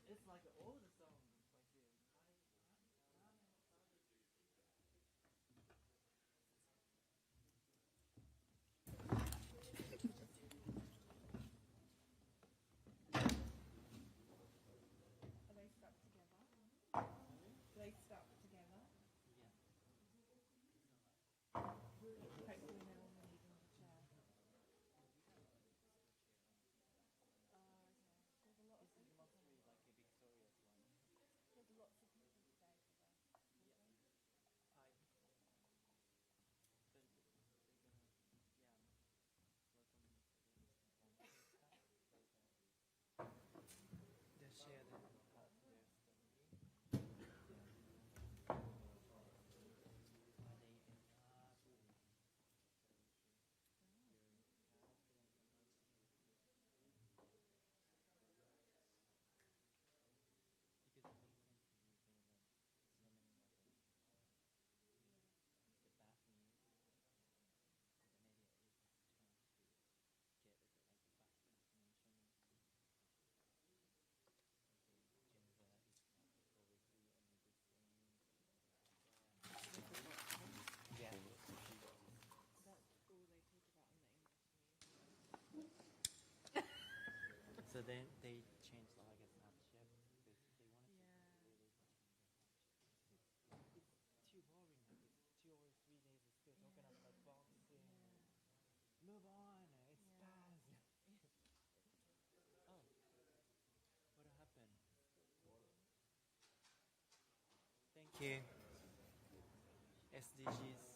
It's like all the songs. Are they stuck together? Do they stuck together? Yeah. Hopefully no one will need another chair. There's a lot of This is people mostly coming. like a victorious one. There's lots of people today for the Yeah. I. They're gonna, yeah, welcome me for this one. They share their story. Why they end up because it makes sense if you say that so many weapons. The bad news is the media is trying to get like fast information. Geneva is not historically only the same. Yeah. That's all they talk about in the English news. So then they changed like a subject because they wanted to really change the subject. It's too boring. Like it's 2 or 3 days still talking about boxing. Move on. It's past. Oh, what happened? Thank you. SDGs.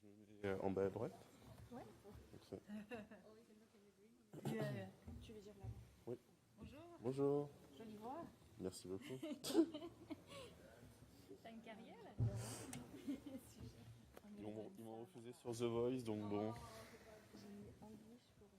Je me mets en bas à droite. Ouais. Ça. Tu veux dire là-bas? Oui. Bonjour. Bonjour. Jolie voix. Merci beaucoup. T'as une carrière là-dedans? Ils m'ont refusé sur The Voice, donc bon. J'ai mis English pour...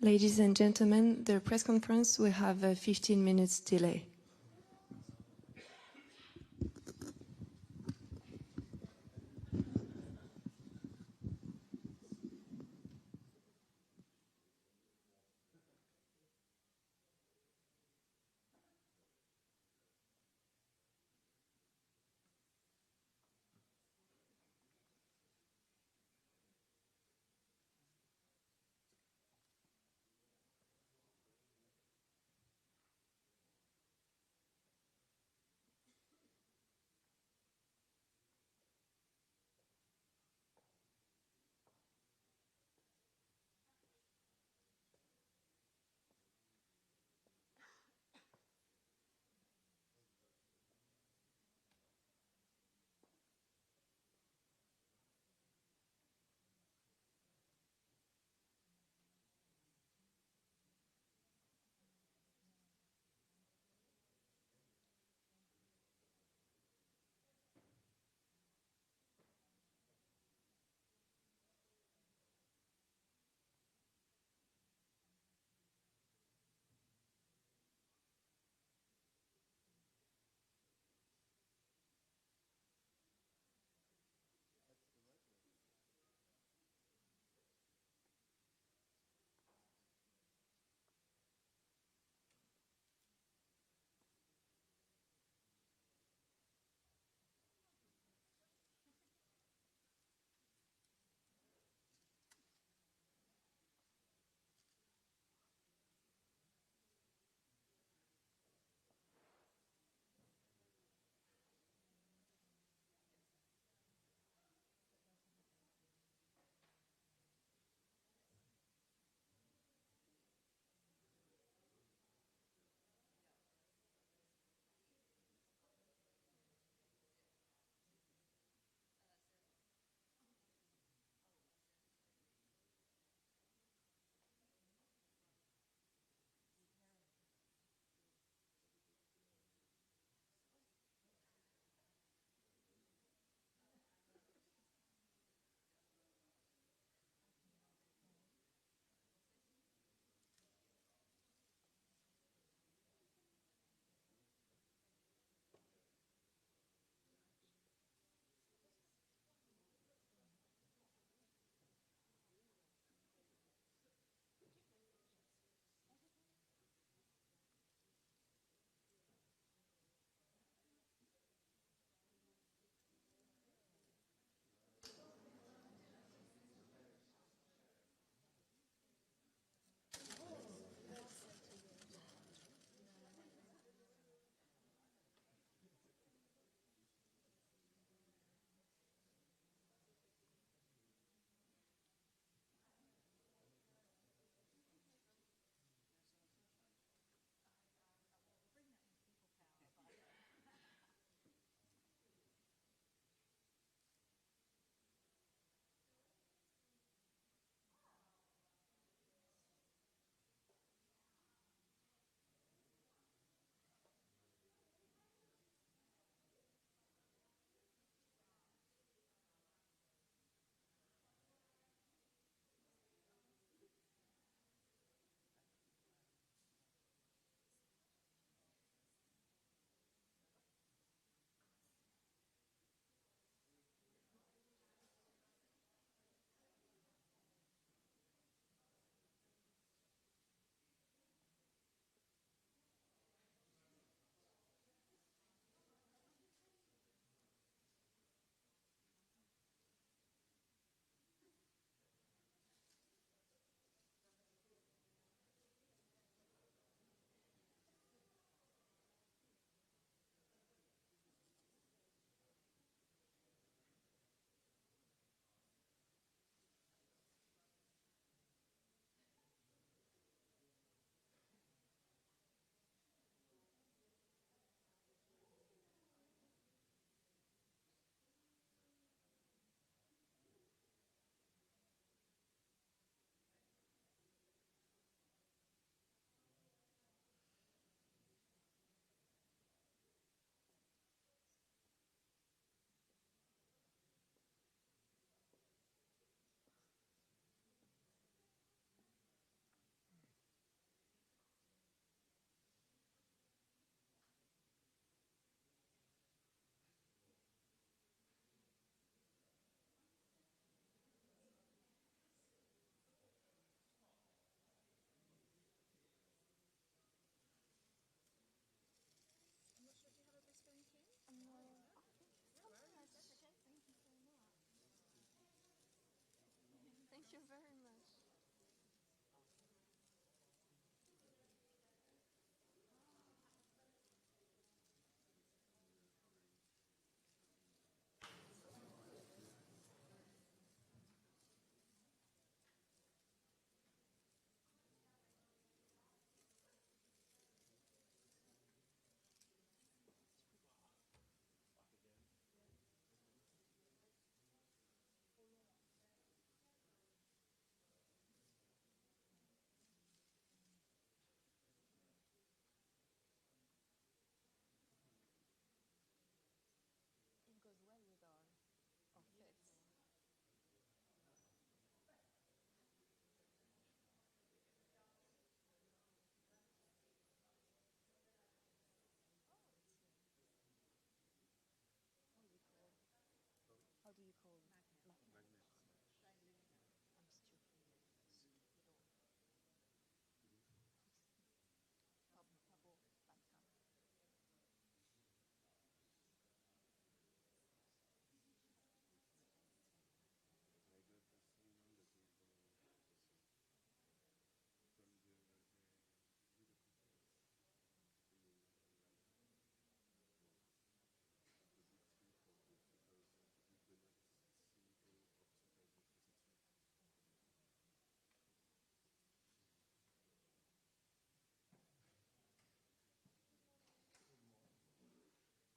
Ladies and gentlemen, the press conference will have a 15 minutes delay. you very much. It goes well with our fits. How do you call magnet? I'm stupid. Paphos, Descamps.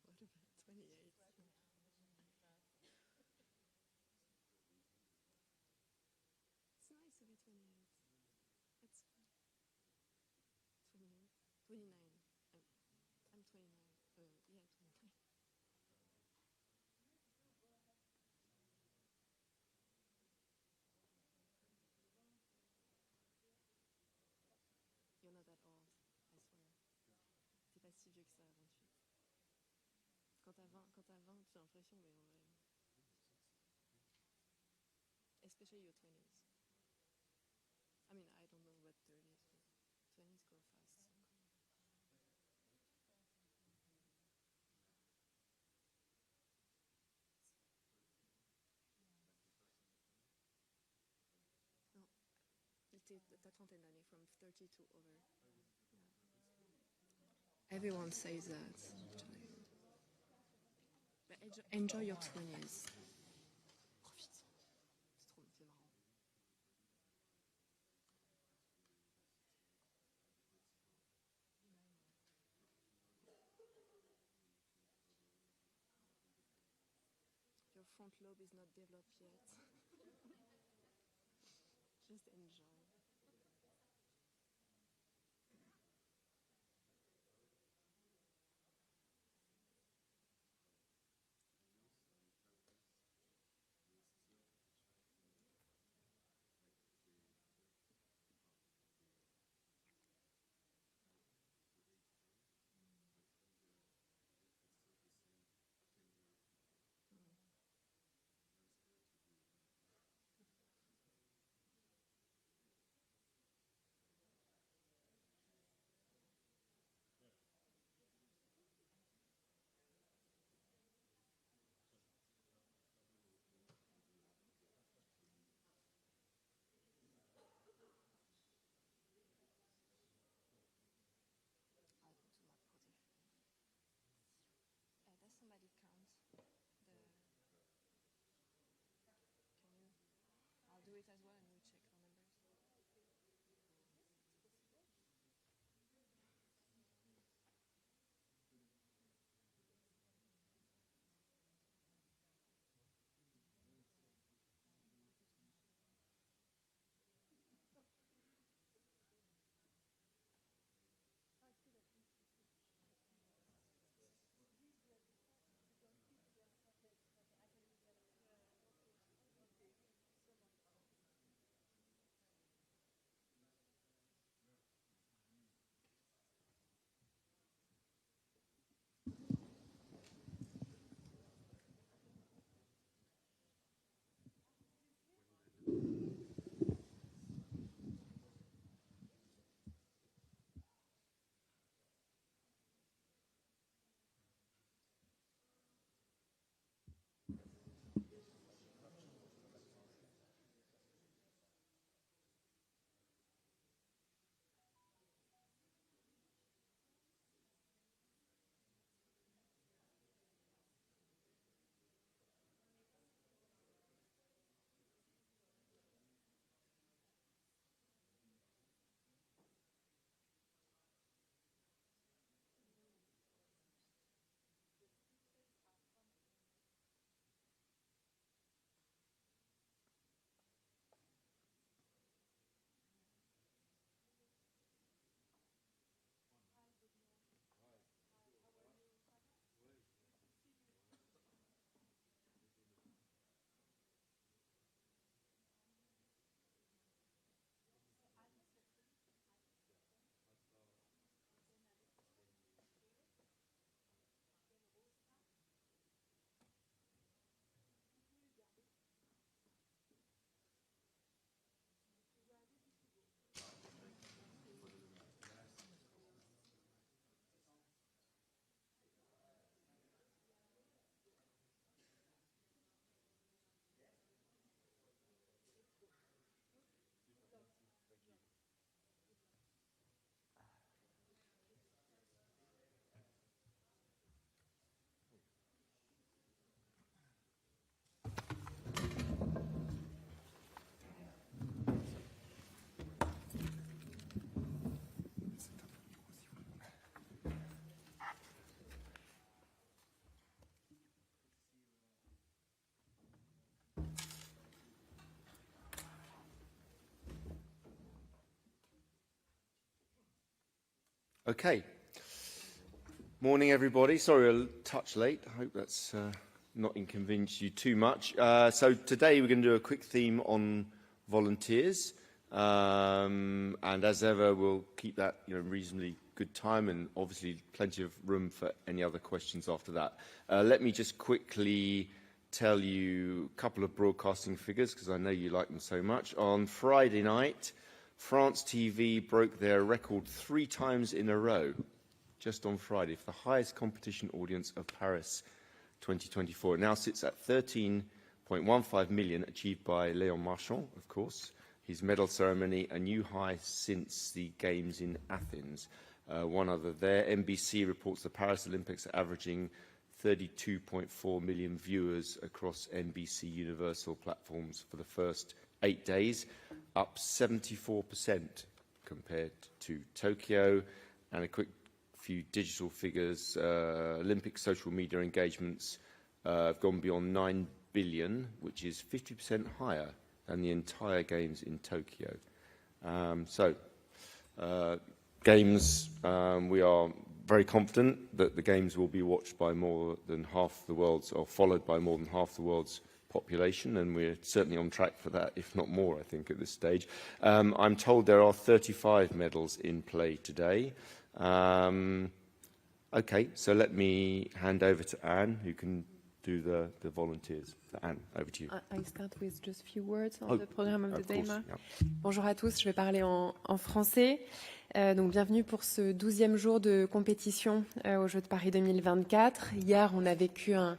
What about 28? It's nice to be 28. It's 28, 29. I'm 29. Yeah, 29. You're not that old, I swear. T'es pas si vieux que ça, 28. Quand t'as 20, j'ai l'impression, mais en vrai. Especially your 20s. I mean, I don't know what 30s, but 20s go fast. No, ta trentaine d'années, from 30 to over. Yeah. Everyone says that, actually. But enjoy your 20s. Profite. C'est marrant. Your front lobe is not developed yet. Just enjoy. Okay. Morning, everybody. Sorry, a touch late. I hope that's not inconvenienced you too much. So today we're going to do a quick theme on volunteers, and as ever, we'll keep that reasonably good time, and obviously plenty of room for any other questions after that. Let me just quickly tell you a couple of broadcasting figures because I know you like them so much. On Friday night, France TV broke their record 3 times in a row, just on Friday, for the highest competition audience of Paris 2024. It now sits at 13.15 million, achieved by Léon Marchand, of course. His medal ceremony, a new high since the Games in Athens. One other there, NBC reports the Paris Olympics are averaging 32.4 million viewers across NBC Universal platforms for the first 8 days, up 74% compared to Tokyo. And a quick few digital figures, Olympic social media engagements have gone beyond 9 billion, which is 50% higher than the entire Games in Tokyo. Games, we are very confident that the Games will be watched by more than half the world's, or followed by more than half the world's population, and we're certainly on track for that, if not more, I think, at this stage. I'm told there are 35 medals in play today. Okay, so let me hand over to Anne, who can do the volunteers. Anne, over to you. I start with just a few words on the program of the day. Yeah. Bonjour à tous, je vais parler en français. Donc bienvenue pour ce 12e jour de compétition aux Jeux de Paris 2024. Hier, on a vécu un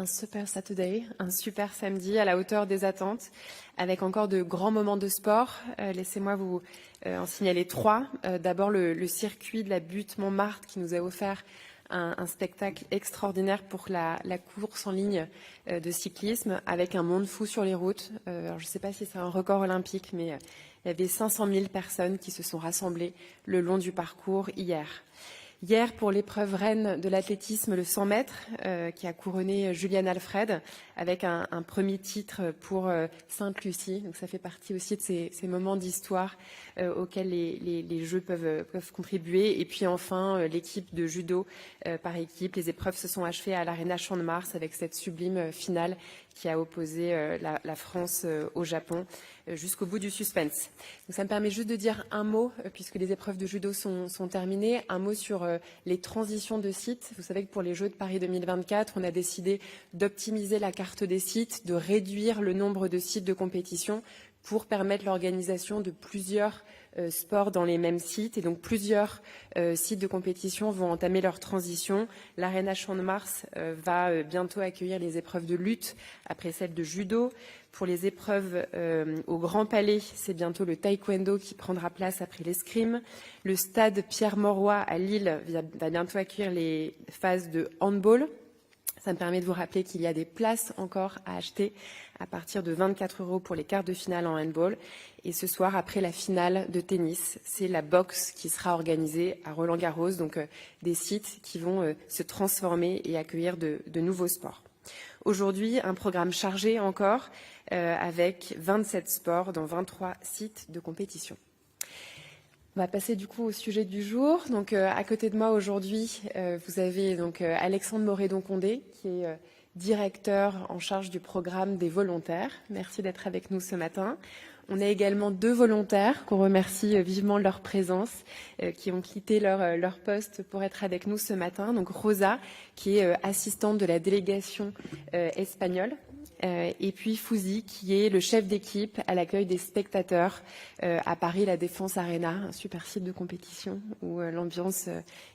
super Saturday, un super samedi à la hauteur des attentes, avec encore de grands moments de sport. Laissez-moi vous en signaler 3. D'abord, le circuit de la butte Montmartre qui nous a offert un spectacle extraordinaire pour la course en ligne de cyclisme, avec un monde fou sur les routes. Alors, je ne sais pas si c'est un record olympique, mais il y avait 500 000 personnes qui se sont rassemblées le long du parcours hier. Hier, pour l'épreuve reine de l'athlétisme, le 100 mètres, qui a couronné Juliane Alfred, avec un premier titre pour Sainte-Lucie. Donc ça fait partie aussi de ces moments d'histoire auxquels les Jeux peuvent contribuer. Et puis enfin, l'équipe de judo par équipe. Les épreuves se sont achevées à l'Arena Champ de Mars avec cette sublime finale qui a opposé la France au Japon jusqu'au bout du suspense. Donc ça me permet juste de dire un mot, puisque les épreuves de judo sont terminées, un mot sur les transitions de sites. Vous savez que pour les Jeux de Paris 2024, on a décidé d'optimiser la carte des sites, de réduire le nombre de sites de compétition pour permettre l'organisation de plusieurs sports dans les mêmes sites. Et donc plusieurs sites de compétition vont entamer leur transition. L'Arena Champ de Mars va bientôt accueillir les épreuves de lutte après celles de judo. Pour les épreuves au Grand Palais, c'est bientôt le taekwondo qui prendra place après l'escrime. Le stade Pierre-Mauroy à Lille va bientôt accueillir les phases de handball. Ça me permet de vous rappeler qu'il y a des places encore à acheter à partir de 24 € pour les quarts de finale en handball. Et ce soir, après la finale de tennis, c'est la boxe qui sera organisée à Roland-Garros, donc des sites qui vont se transformer et accueillir de nouveaux sports. Aujourd'hui, un programme chargé encore, avec 27 sports dans 23 sites de compétition. On va passer du coup au sujet du jour. Donc à côté de moi aujourd'hui, vous avez donc Alexandre Morédon-Condé, qui est directeur en charge du programme des volontaires. Merci d'être avec nous ce matin. On a également 2 volontaires qu'on remercie vivement de leur présence, qui ont quitté leur poste pour être avec nous ce matin. Donc Rosa, qui est assistante de la délégation espagnole, et puis Fouzi, qui est le chef d'équipe à l'accueil des spectateurs à Paris, la Défense Arena, un super site de compétition où l'ambiance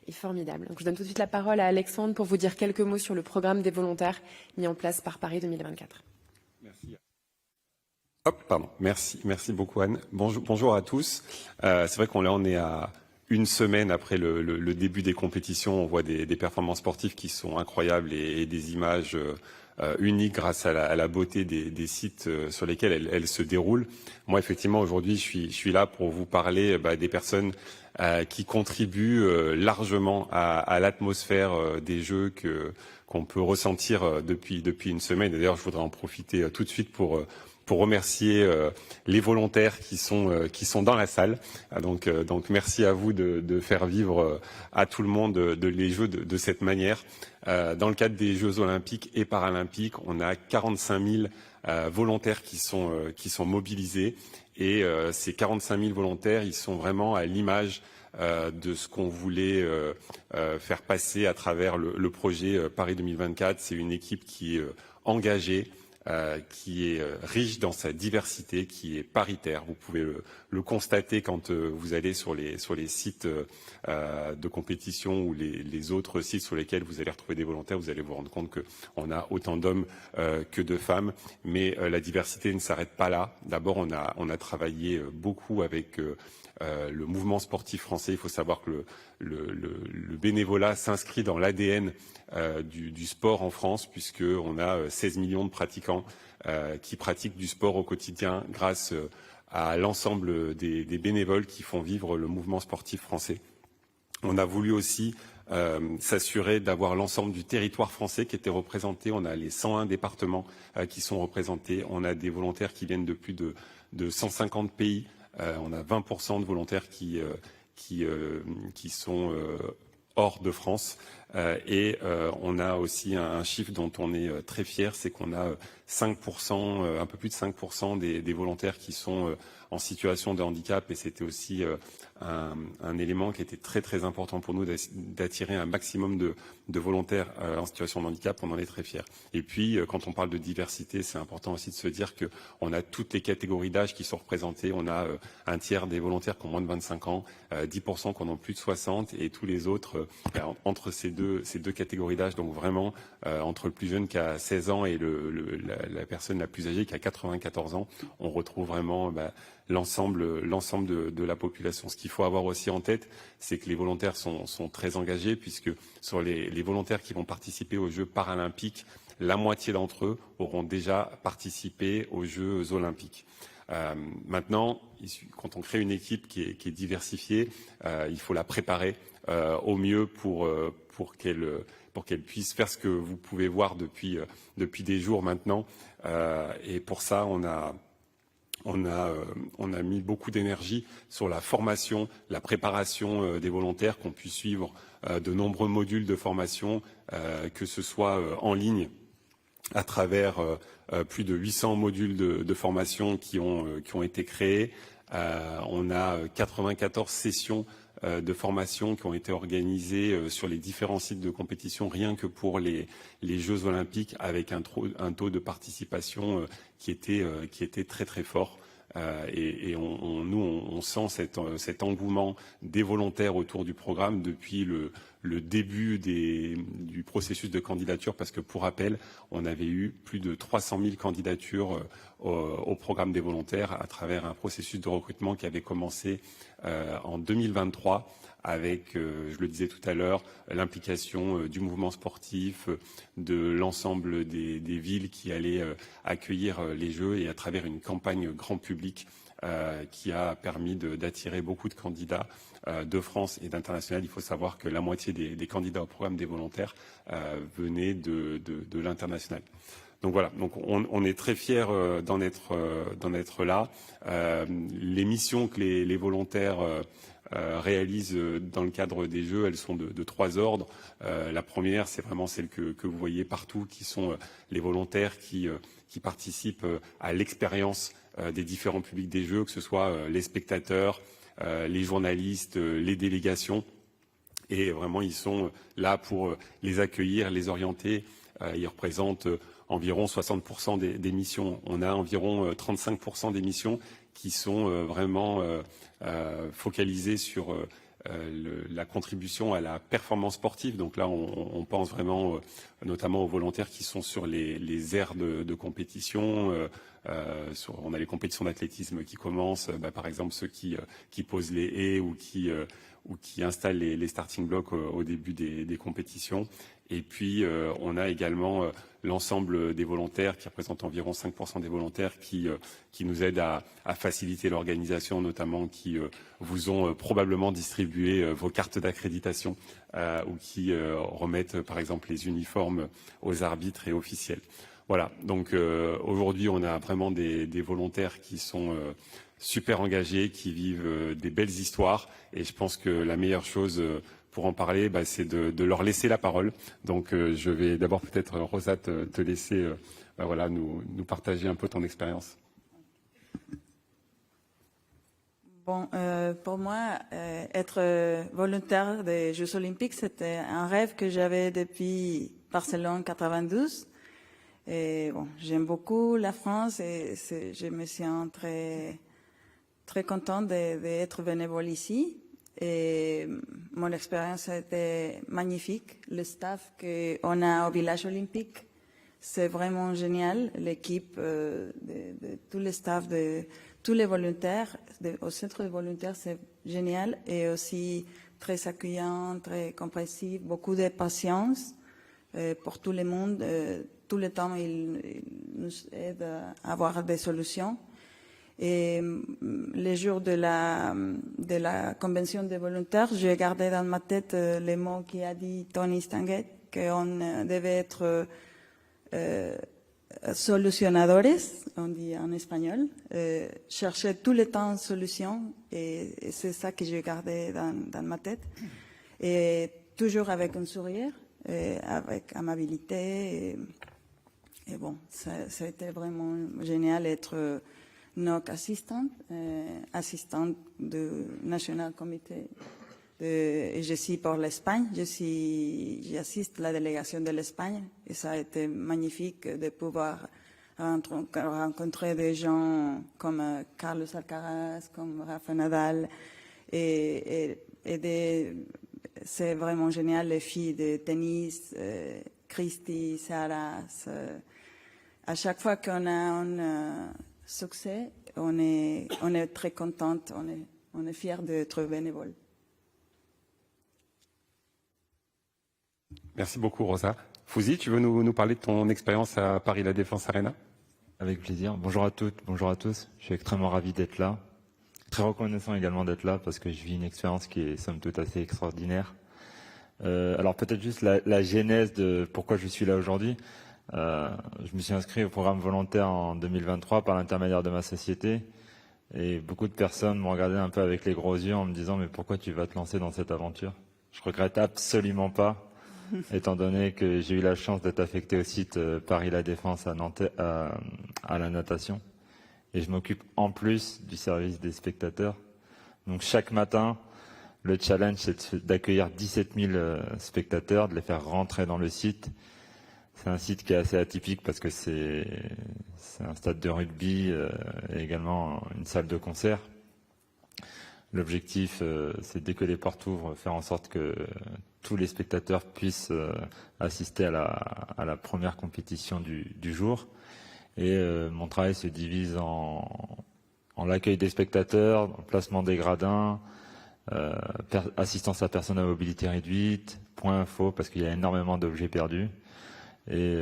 est formidable. Donc je donne tout de suite la parole à Alexandre pour vous dire quelques mots sur le programme des volontaires mis en place par Paris 2024. Merci. Merci beaucoup Anne. Bonjour à tous. C'est vrai qu'on est à une semaine après le début des compétitions. On voit des performances sportives qui sont incroyables et des images uniques grâce à la beauté des sites sur lesquels elles se déroulent. Moi, effectivement, aujourd'hui, je suis là pour vous parler des personnes qui contribuent largement à l'atmosphère des Jeux qu'on peut ressentir depuis une semaine. Et d'ailleurs, je voudrais en profiter tout de suite pour pour remercier les volontaires qui sont dans la salle. Donc merci à vous de faire vivre à tout le monde les Jeux de cette manière. Dans le cadre des Jeux olympiques et paralympiques, on a 45 000 volontaires qui sont mobilisés. Et ces 45 000 volontaires, ils sont vraiment à l'image de ce qu'on voulait faire passer à travers le projet Paris 2024. C'est une équipe qui est engagée, qui est riche dans sa diversité, qui est paritaire. Vous pouvez le constater quand vous allez sur les sites de compétition ou les autres sites sur lesquels vous allez retrouver des volontaires. Vous allez vous rendre compte qu'on a autant d'hommes que de femmes. Mais la diversité ne s'arrête pas là. D'abord, on a travaillé beaucoup avec le mouvement sportif français. Il faut savoir que le bénévolat s'inscrit dans l'ADN du sport en France, puisqu'on a 16 millions de pratiquants qui pratiquent du sport au quotidien grâce à l'ensemble des bénévoles qui font vivre le mouvement sportif français. On a voulu aussi s'assurer d'avoir l'ensemble du territoire français qui était représenté. On a les 101 départements qui sont représentés. On a des volontaires qui viennent de plus de 150 pays. On a 20% de volontaires qui sont hors de France. Et on a aussi un chiffre dont on est très fier, c'est qu'on a 5%, un peu plus de 5% des volontaires qui sont en situation de handicap. Et c'était aussi un élément qui était très très important pour nous d'attirer un maximum de volontaires en situation de handicap. On en est très fiers. Et puis, quand on parle de diversité, c'est important aussi de se dire qu'on a toutes les catégories d'âge qui sont représentées. On a un tiers des volontaires qui ont moins de 25 ans, 10% qui en ont plus de 60, et tous les autres entre ces deux catégories d'âge. Donc vraiment, entre le plus jeune qui a 16 ans et la personne la plus âgée qui a 94 ans, on retrouve vraiment l'ensemble de la population. Ce qu'il faut avoir aussi en tête, c'est que les volontaires sont très engagés, puisque sur les volontaires qui vont participer aux Jeux paralympiques, la moitié d'entre eux auront déjà participé aux Jeux olympiques. Maintenant, quand on crée une équipe qui est diversifiée, il faut la préparer au mieux pour qu'elle puisse faire ce que vous pouvez voir depuis des jours maintenant. Et pour ça, on a mis beaucoup d'énergie sur la formation, la préparation des volontaires, qu'on puisse suivre de nombreux modules de formation, que ce soit en ligne, à travers plus de 800 modules de formation qui ont été créés. On a 94 sessions de formation qui ont été organisées sur les différents sites de compétition, rien que pour les Jeux olympiques, avec un taux de participation qui était très très fort. Et on sent cet engouement des volontaires autour du programme depuis le début du processus de candidature, parce que, pour rappel, on avait eu plus de 300 000 candidatures au programme des volontaires à travers un processus de recrutement qui avait commencé en 2023 avec, je le disais tout à l'heure, l'implication du mouvement sportif, de l'ensemble des villes qui allaient accueillir les Jeux, et à travers une campagne grand public qui a permis d'attirer beaucoup de candidats de France et d'international. Il faut savoir que la moitié des candidats au programme des volontaires venaient de l'international. Donc voilà, donc on est très fiers d'en être là. Les missions que les volontaires réalisent dans le cadre des Jeux, elles sont de 3 ordres. La première, c'est vraiment celle que vous voyez partout, qui sont les volontaires qui participent à l'expérience des différents publics des Jeux, que ce soit les spectateurs, les journalistes, les délégations. Et vraiment, ils sont là pour les accueillir, les orienter. Ils représentent environ 60% des missions. On a environ 35% des missions qui sont vraiment focalisées sur la contribution à la performance sportive. Donc là, on pense vraiment notamment aux volontaires qui sont sur les aires de compétition. On a les compétitions d'athlétisme qui commencent, par exemple ceux qui posent les haies ou qui installent les starting blocks au début des compétitions. Et puis, on a également l'ensemble des volontaires, qui représentent environ 5% des volontaires, qui nous aident à faciliter l'organisation, notamment qui vous ont probablement distribué vos cartes d'accréditation ou qui remettent, par exemple, les uniformes aux arbitres et officiels. Voilà, donc aujourd'hui on a vraiment des volontaires qui sont super engagés, qui vivent des belles histoires, et je pense que la meilleure chose pour en parler, c'est de leur laisser la parole. Donc je vais d'abord peut-être, Rosa, te laisser voilà, nous partager un peu ton expérience. Bon, pour moi, être volontaire des Jeux Olympiques, c'était un rêve que j'avais depuis Barcelone 92. Et bon, j'aime beaucoup la France et je me sens très contente d'être bénévole ici. Et mon expérience a été magnifique. Le staff qu'on a au village olympique, c'est vraiment génial. L'équipe de tout le staff, de tous les volontaires, au centre de volontaires, c'est génial. Et aussi très accueillant, très compréhensif, beaucoup de patience pour tout le monde. Tout le temps, ils nous aident à avoir des solutions. Et les jours de la convention des volontaires, j'ai gardé dans ma tête les mots qu'a dit Tony Stanguet, qu'on devait être solucionadores, on dit en espagnol, chercher tout le temps une solution, et c'est ça que j'ai gardé dans ma tête. Et toujours avec un sourire, avec amabilité, et bon, ça a été vraiment génial d'être NOC assistante du National Comité. Et je suis pour l'Espagne, j'assiste la délégation de l'Espagne, et ça a été magnifique de pouvoir rencontrer des gens comme Carlos Alcaraz, comme Rafa Nadal, et c'est vraiment génial, les filles de tennis, Christy, Sarah. À chaque fois qu'on a un succès, on est très contente, on est fiers d'être bénévole. Merci beaucoup, Rosa. Fouzi, tu veux nous parler de ton expérience à Paris La Défense Arena? Avec plaisir. Bonjour à toutes, bonjour à tous. Je suis extrêmement ravi d'être là. Très reconnaissant également d'être là parce que je vis une expérience qui est somme toute assez extraordinaire. Alors peut-être juste la genèse de pourquoi je suis là aujourd'hui. Je me suis inscrit au programme volontaire en 2023 par l'intermédiaire de ma société. Et beaucoup de personnes m'ont regardé un peu avec les gros yeux en me disant « Mais pourquoi tu vas te lancer dans cette aventure ?» Je regrette absolument pas, étant donné que j'ai eu la chance d'être affecté au site Paris La Défense à Nantes, à la natation. Et je m'occupe en plus du service des spectateurs. Donc chaque matin, le challenge, c'est d'accueillir 17 000 spectateurs, de les faire rentrer dans le site. C'est un site qui est assez atypique parce que c'est un stade de rugby et également une salle de concert. L'objectif, c'est dès que les portes ouvrent, faire en sorte que tous les spectateurs puissent assister à la première compétition du jour. Et mon travail se divise en l'accueil des spectateurs, le placement des gradins, assistance à personnes à mobilité réduite, point info parce qu'il y a énormément d'objets perdus. Et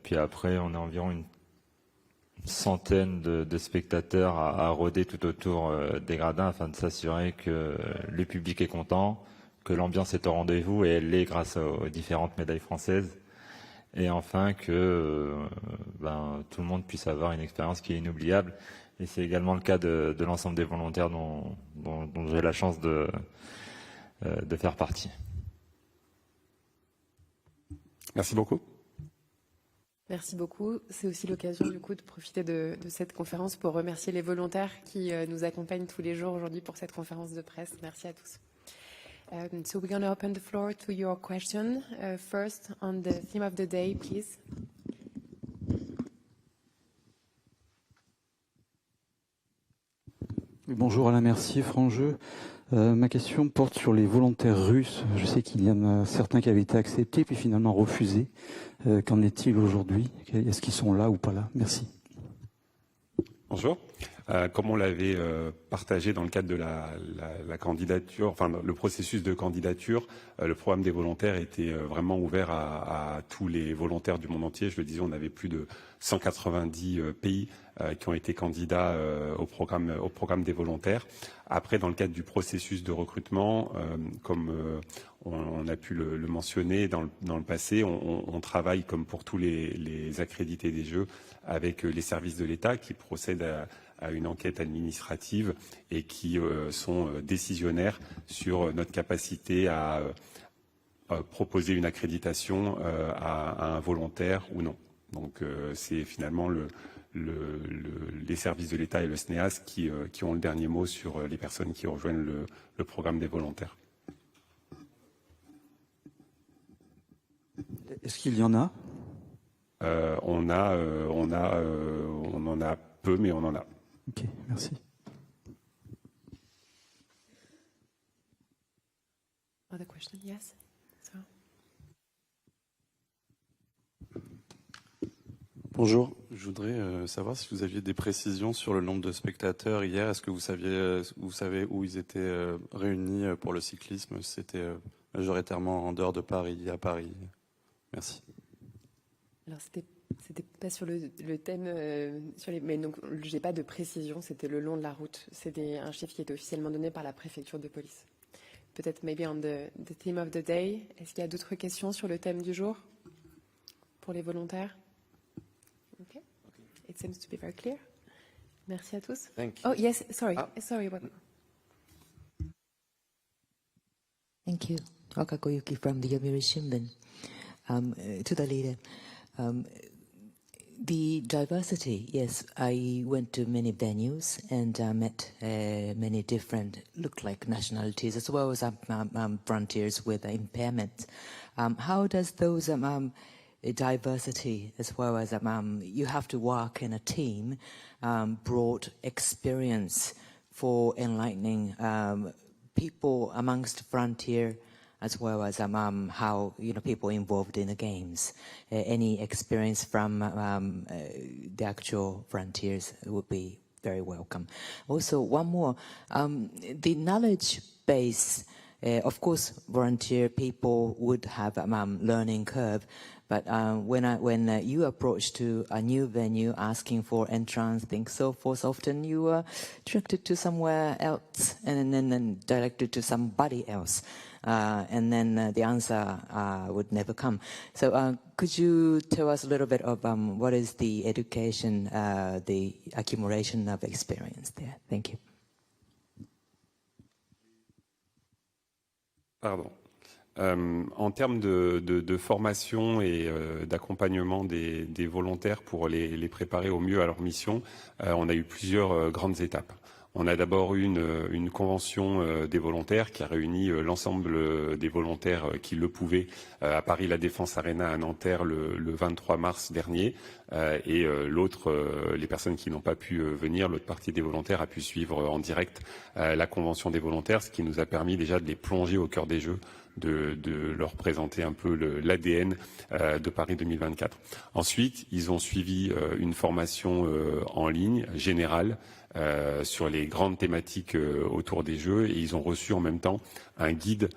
puis après, on a environ une centaine de spectateurs à rôder tout autour des gradins afin de s'assurer que le public est content, que l'ambiance est au rendez-vous, et elle l'est grâce aux différentes médailles françaises. Et enfin que tout le monde puisse avoir une expérience qui est inoubliable. Et c'est également le cas de l'ensemble des volontaires dont j'ai la chance de faire partie. Merci beaucoup. Merci beaucoup. C'est aussi l'occasion du coup de profiter de cette conférence pour remercier les volontaires qui nous accompagnent tous les jours aujourd'hui pour cette conférence de presse. Merci à tous. So we're going to open the floor to your question. First, on the theme of the day, please. Bonjour Alain Mercier, Frangeux. Ma question porte sur les volontaires russes. Je sais qu'il y en a certains qui avaient été acceptés puis finalement refusés. Qu'en est-il aujourd'hui? Est-ce qu'ils sont là ou pas là? Merci. Bonjour. Comme on l'avait partagé dans le cadre de la candidature, enfin le processus de candidature, le programme des volontaires était vraiment ouvert à tous les volontaires du monde entier. Je le disais, on avait plus de 190 pays qui ont été candidats au programme des volontaires. Après, dans le cadre du processus de recrutement, comme on a pu le mentionner dans le passé, on travaille comme pour tous les accrédités des Jeux avec les services de l'État qui procèdent à une enquête administrative et qui sont décisionnaires sur notre capacité à proposer une accréditation à un volontaire ou non. Donc c'est finalement les services de l'État et le SNEAS qui ont le dernier mot sur les personnes qui rejoignent le programme des volontaires. Est-ce qu'il y en a? On en a peu, mais on en a. Ok, merci. Other question? Yes. So. Bonjour, je voudrais savoir si vous aviez des précisions sur le nombre de spectateurs hier. Est-ce que vous savez où ils étaient réunis pour le cyclisme? C'était majoritairement en dehors de Paris, à Paris. Merci. Alors c'était pas sur le thème, mais donc j'ai pas de précision. C'était le long de la route. C'était un chiffre qui était officiellement donné par la préfecture de police. Peut-être maybe on the theme of the day. Est-ce qu'il y a d'autres questions sur le thème du jour pour les volontaires? Okay. It seems to be very clear. Merci à tous. Thank you. Oh yes, sorry. What? Thank you. Wakako Yuki from the Yomiuri Shimbun. To the leader, the diversity, yes, I went to many venues and met many different, look like nationalities, as well as frontiers with impairments. How does those diversity, as well as you have to work in a team, brought experience for enlightening people amongst frontier, as well as how people involved in the games. Any experience from the actual frontiers would be very welcome. Also, one more, the knowledge base. Of course, volunteer people would have learning curve, but when you approach to a new venue asking for entrance, things so forth, often you are directed to somewhere else and then directed to somebody else. And then the answer would never come. So could you tell us a little bit of what is the education, the accumulation of experience there? Thank you. Pardon. En termes de formation et d'accompagnement des volontaires pour les préparer au mieux à leur mission, on a eu plusieurs grandes étapes. On a d'abord eu une convention des volontaires qui a réuni l'ensemble des volontaires qui le pouvaient à Paris La Défense Arena à Nanterre le 23 mars dernier. Et les personnes qui n'ont pas pu venir, l'autre partie des volontaires a pu suivre en direct la convention des volontaires, ce qui nous a permis déjà de les plonger au cœur des Jeux, de leur présenter un peu l'ADN de Paris 2024. Ensuite, ils ont suivi une formation en ligne générale sur les grandes thématiques autour des Jeux, et ils ont reçu en même temps un guide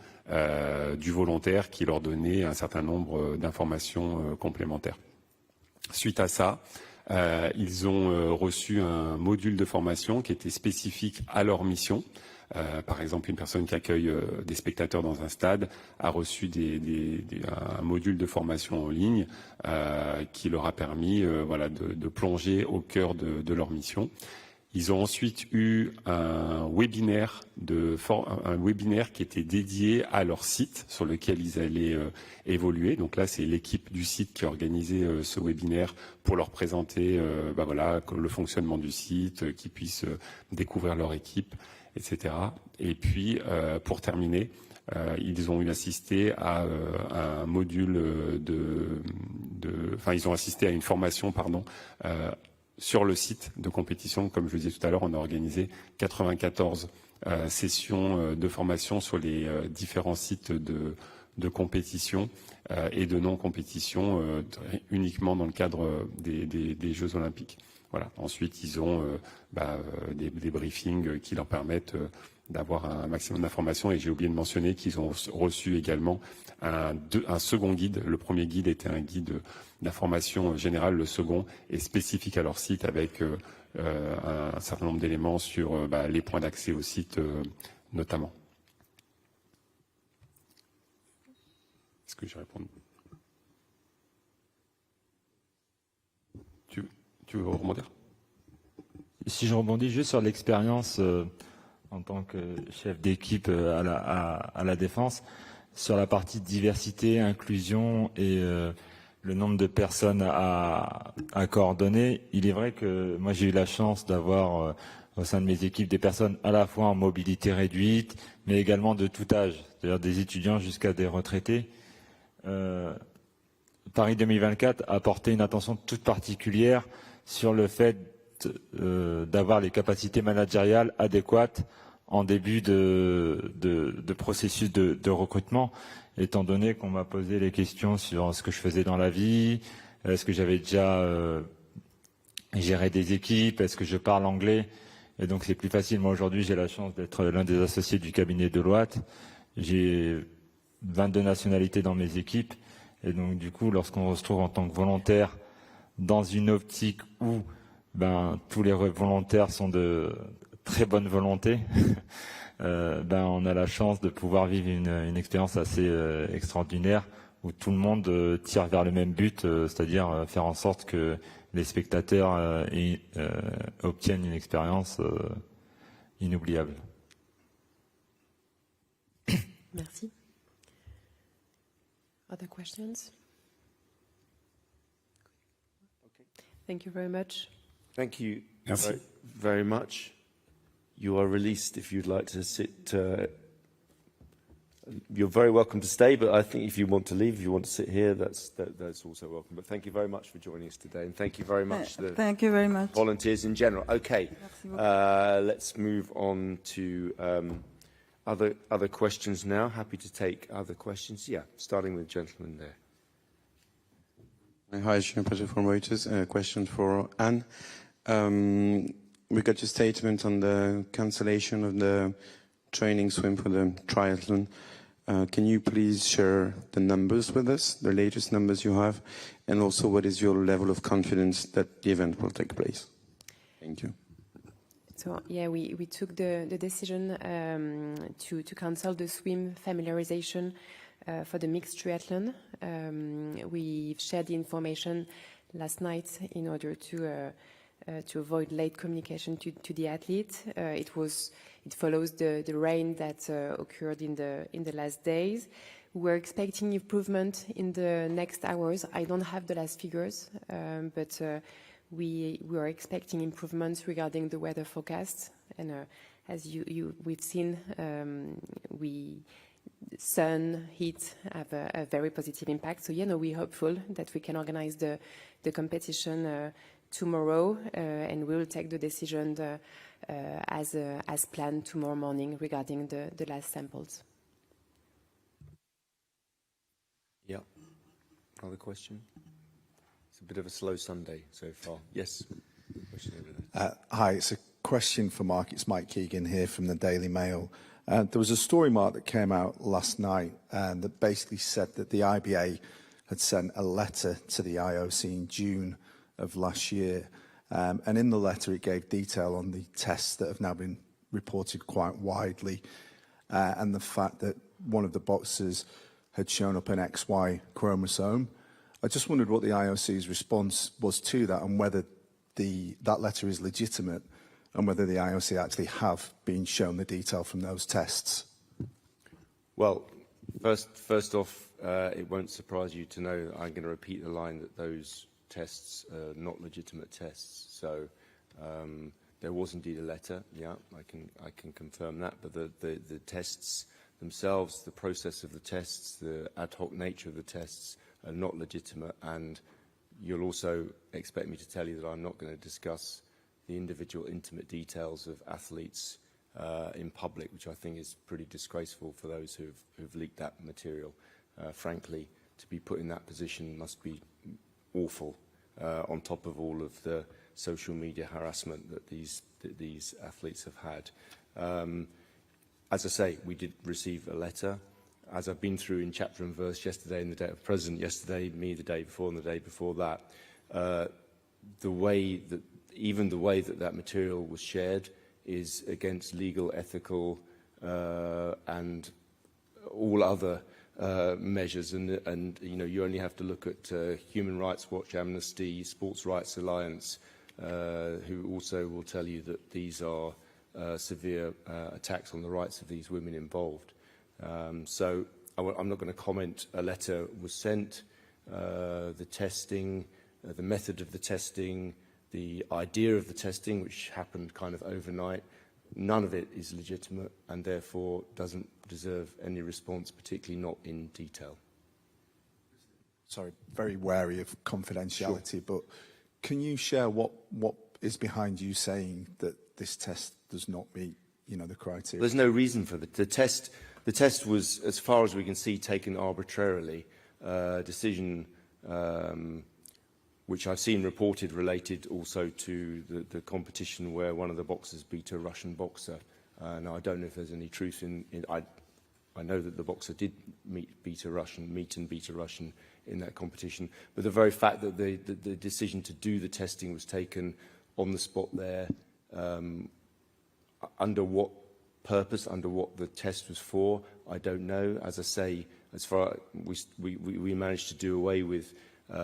du volontaire qui leur donnait un certain nombre d'informations complémentaires. Suite à ça, ils ont reçu un module de formation qui était spécifique à leur mission. Par exemple, une personne qui accueille des spectateurs dans un stade a reçu un module de formation en ligne qui leur a permis de plonger au cœur de leur mission. Ils ont ensuite eu un webinaire qui était dédié à leur site sur lequel ils allaient évoluer. Donc là, c'est l'équipe du site qui a organisé ce webinaire pour leur présenter le fonctionnement du site, qu'ils puissent découvrir leur équipe, etc. Et puis, pour terminer, ils ont assisté à un module ils ont assisté à une formation, sur le site de compétition. Comme je le disais tout à l'heure, on a organisé 94 sessions de formation sur les différents sites de compétition et de non-compétition uniquement dans le cadre des Jeux Olympiques. Voilà. Ensuite, ils ont des briefings qui leur permettent d'avoir un maximum d'informations. Et j'ai oublié de mentionner qu'ils ont reçu également un second guide. Le premier guide était un guide d'information générale. Le second est spécifique à leur site avec un certain nombre d'éléments sur les points d'accès au site notamment. Est-ce que je réponds? Tu veux rebondir? Si je rebondis juste sur l'expérience en tant que chef d'équipe à la Défense, sur la partie diversité, inclusion et le nombre de personnes à coordonner, il est vrai que moi j'ai eu la chance d'avoir au sein de mes équipes des personnes à la fois en mobilité réduite, mais également de tout âge, c'est-à-dire des étudiants jusqu'à des retraités. Paris 2024 a porté une attention toute particulière sur le fait d'avoir les capacités managériales adéquates en début de processus de recrutement, étant donné qu'on m'a posé les questions sur ce que je faisais dans la vie, est-ce que j'avais déjà géré des équipes, est-ce que je parle anglais, et donc c'est plus facile. Moi aujourd'hui j'ai la chance d'être l'un des associés du cabinet Deloitte, j'ai 22 nationalités dans mes équipes, et donc du coup lorsqu'on se retrouve en tant que volontaire dans une optique où tous les volontaires sont de très bonne volonté, on a la chance de pouvoir vivre une expérience assez extraordinaire où tout le monde tire vers le même but, c'est-à-dire faire en sorte que les spectateurs obtiennent une expérience inoubliable. Merci. Other questions? Okay. Thank you very much. Thank you Merci. very much. You are released if you'd like to sit. You're very welcome to stay, but I think if you want to leave, if you want to sit here, that's also welcome. But thank you very much for joining us today, and thank you very much to Thank you very much. volunteers in general. Okay, Merci beaucoup. let's move on to other questions now. Happy to take other questions. Yeah, starting with the gentleman there. Hi, Jean Paget from Reuters. A question for Anne. We got your statement on the cancellation of the training swim for the triathlon. Can you please share the numbers with us, the latest numbers you have, and also what is your level of confidence that the event will take place? Thank you. So yeah, we took the decision to cancel the swim familiarization for the mixed triathlon. We've shared the information last night in order to avoid late communication to the athlete. It follows the rain that occurred in the last days. We're expecting improvement in the next hours. I don't have the last figures, but we are expecting improvements regarding the weather forecast. And as we've seen, sun, heat have a very positive impact. So we're hopeful that we can organize the competition tomorrow, and we will take the decision as planned tomorrow morning regarding the last samples. Yeah. Another question? It's a bit of a slow Sunday so far. Yes. Question over there. Hi, it's a question for Mark. It's Mike Keegan here from the Daily Mail. There was a story, Mark, that came out last night that basically said that the IBA had sent a letter to the IOC in June of last year. And in the letter, it gave detail on the tests that have now been reported quite widely and the fact that one of the boxers had shown up an XY chromosome. I just wondered what the IOC's response was to that and whether that letter is legitimate and whether the IOC actually have been shown the detail from those tests. Well, first off, it won't surprise you to know that I'm going to repeat the line that those tests are not legitimate tests. So there was indeed a letter. Yeah, I can confirm that. But the tests themselves, the process of the tests, the ad hoc nature of the tests are not legitimate. And you'll also expect me to tell you that I'm not going to discuss the individual intimate details of athletes in public, which I think is pretty disgraceful for those who've leaked that material. Frankly, to be put in that position must be awful, on top of all of the social media harassment that these athletes have had. As I say, we did receive a letter. As I've been through in chapter and verse yesterday and the day of President yesterday, me the day before and the day before that, the way that material was shared is against legal, ethical, and all other measures. And you know, you only have to look at Human Rights Watch, Amnesty, Sports Rights Alliance, who also will tell you that these are severe attacks on the rights of these women involved. So I'm not going to comment. A letter was sent, the testing, the method of the testing, the idea of the testing, which happened kind of overnight. None of it is legitimate and therefore doesn't deserve any response, particularly not in detail. Sorry, very wary of confidentiality, Sure. but can you share what is behind you saying that this test does not meet, you know, the criteria? There's no reason for the test. The test was, as far as we can see, taken arbitrarily. Decision which I've seen reported related also to the competition where one of the boxers beat a Russian boxer. Now, I don't know if there's any truth in I know that the boxer did meet and beat a Russian in that competition. But the very fact that the decision to do the testing was taken on the spot there, under what purpose, under what the test was for, I don't know. As I say, as far we managed to do away with